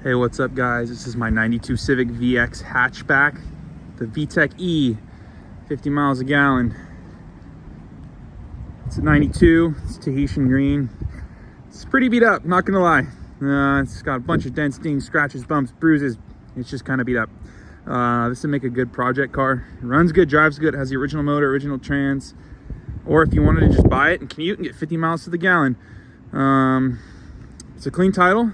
Hey, what's up guys? This is my 92 Civic VX hatchback, the VTEC-E, 50 miles a gallon. It's a 92, it's Tahitian green. It's pretty beat up, not gonna lie. It's got a bunch of dents, dings, scratches, bumps, bruises. It's just kind of beat up. This would make a good project car. It runs good, drives good, has the original motor, original trans. Or if you wanted to just buy it and commute and get 50 miles to the gallon. It's a clean title.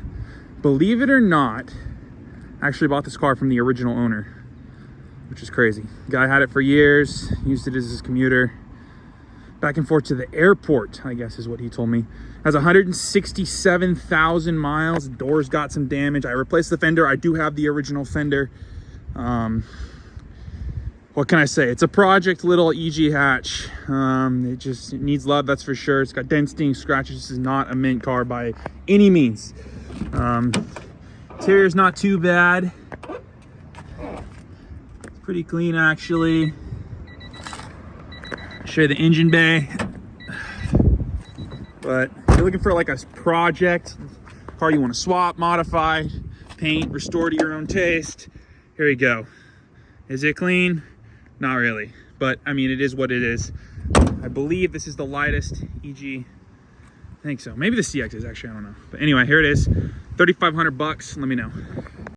Believe it or not, I actually bought this car from the original owner, which is crazy. Guy had it for years, used it as his commuter. Back and forth to the airport, I guess is what he told me. Has 167,000 miles. Doors got some damage. I replaced the fender. I do have the original fender. What can I say? It's a project little EG hatch. It needs love, that's for sure. It's got dents, dings, scratches. This is not a mint car by any means. Interior's not too bad. It's pretty clean actually. Show you the engine bay. But if you're looking for like a project car you want to swap, modify, paint, restore to your own taste, here you go. Is it clean? Not really, but I mean, it is what it is. I believe this is the lightest EG. I think so. Maybe the CX is actually, I don't know. But anyway, here it is. 3,500 bucks. Let me know.